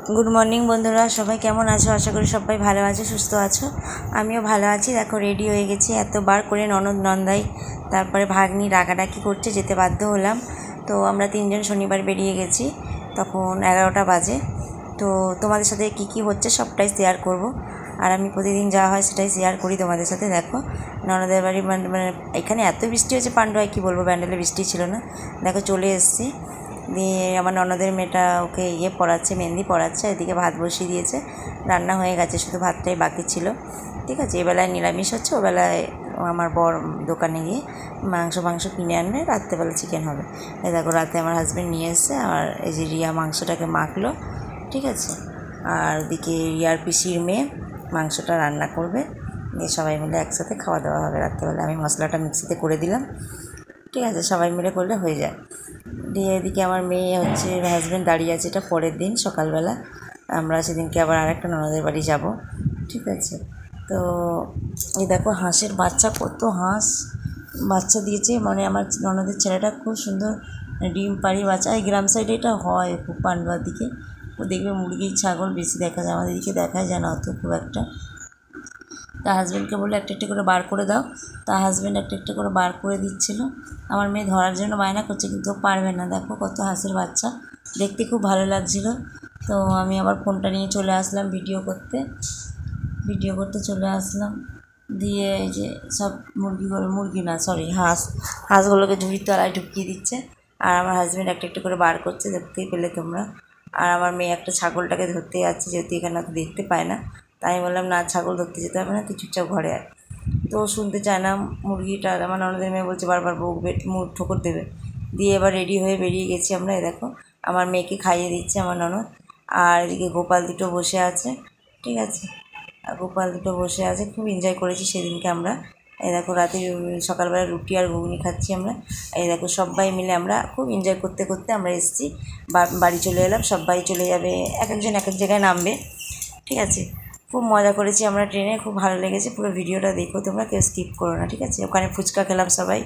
Good morning बंधुरा सबाई केमन आछो आशा करी सबाई भालो आछो सुस्थ आछो आमिओ भालो आछि। देखो रेडी हो गेছি एतबार करे ननद नंदाई तारपरे भाग्नी डाकाडाकी करছে যেতে বাধ্য হলাম। তো আমরা তিনজন শনিবার বেরিয়ে গেছি, তখন 11টা বাজে। তো তোমাদের সাথে কি কি হচ্ছে সবটাই শেয়ার করব, আর আমি প্রতিদিন যা হয় সেটাই শেয়ার করি তোমাদের সাথে। দেখো ননদের বাড়ি মানে এখানে এত বৃষ্টি হয়েছে পান্ডুয়ায় কি বলবো, ব্যান্ডেলে বৃষ্টি ছিল না। দেখো চলে এসেছি, দিয়ে আমার ননদের মেয়েটা ওকে পড়াচ্ছে, মেহেন্দি পড়াচ্ছে। এদিকে ভাত বসিয়ে দিয়েছে, রান্না হয়ে গেছে, শুধু ভাতটাই বাকি ছিল। ঠিক আছে, এবেলায় নিরামিষ হচ্ছে, ওবেলায় আমার বর দোকানে গিয়ে মাংস কিনে আনবে, রাত্রেবেলা চিকেন হবে। এই দেখো রাতে আমার হাজব্যান্ড নিয়ে এসছে, আর এই যে রিয়া মাংসটাকে মাখলো। ঠিক আছে, আর ওদিকে রিয়ার পিসির মেয়ে মাংসটা রান্না করবে, দিয়ে সবাই মিলে একসাথে খাওয়া দাওয়া হবে রাত্রেবেলা। আমি মশলাটা মিক্সিতে করে দিলাম, ঠিক আছে, সবাই মিলে করলে হয়ে যায়। দিয়ে এদিকে আমার মেয়ে হচ্ছে, হাজব্যান্ড দাঁড়িয়ে আছে। এটা পরের দিন সকালবেলা, আমরা সেদিনকে আবার আরেকটা ননদের বাড়ি যাব। ঠিক আছে, তো এই দেখো হাঁসের বাচ্চা, কত হাঁস বাচ্চা দিয়েছে। মানে আমার ননদের ছেলেটা খুব সুন্দর ডিম পাড়ি বাচ্চা। এই গ্রাম সাইডে এটা হয় খুব, পান্ডুয়ার দিকে ও দেখবে মুরগি ছাগল বেশি দেখা যায়, আমাদের দিকে দেখাই যায় না অত খুব একটা। তা হাজব্যান্ডকে বললে একটা একটা করে বার করে দাও, তা হাজব্যান্ড একটা একটা করে বার করে দিচ্ছিল। আমার মেয়ে ধরার জন্য বায়না করছে, কিন্তু পারবে না। দেখো কত হাঁসের বাচ্চা, দেখতে খুব ভালো লাগছিল। তো আমি আবার ফোনটা নিয়ে চলে আসলাম ভিডিও করতে চলে আসলাম। দিয়ে এই যে সব হাঁসগুলোকে ঝুড়ির তলায় ঢুকিয়ে দিচ্ছে, আর আমার হাজব্যান্ড একটা একটা করে বার করছে, দেখতেই পেলে তোমরা। আর আমার মেয়ে একটা ছাগলটাকে ধরতে যাচ্ছে, যেহেতু এখানে দেখতে পায় না। তাই আমি বললাম না, ছাগল ধরতে যেতে হবে না, তুই চুপচাপ ঘরে আয়। তো শুনতে চায় না মুরগিটা। আমার ননদের মেয়ে বলছে বারবার বকবে, মুখ ঠোকর দেবে। দিয়ে এবার রেডি হয়ে বেরিয়ে গেছি আমরা। এই দেখো আমার মেয়েকে খাইয়ে দিচ্ছে আমার ননদ, আর এদিকে গোপাল দুটো বসে আছে। ঠিক আছে, আর গোপাল দুটো বসে আছে, খুব এনজয় করেছি সেদিনকে আমরা। এই দেখো রাতে সকালবেলা রুটি আর ঘুগনি খাচ্ছি আমরা। এই দেখো সবাই মিলে আমরা খুব এনজয় করতে করতে আমরা এসেছি, বাড়ি চলে এলাম। সবাই চলে যাবে, এক একজন এক এক জায়গায় নামবে। ঠিক আছে, খুব মজা করেছি আমরা ট্রেনে, খুব ভালো লেগেছে। পুরো ভিডিওটা দেখো তোমরা, কেউ স্কিপ করো না। ঠিক আছে, ওখানে ফুচকা খেলাম সবাই।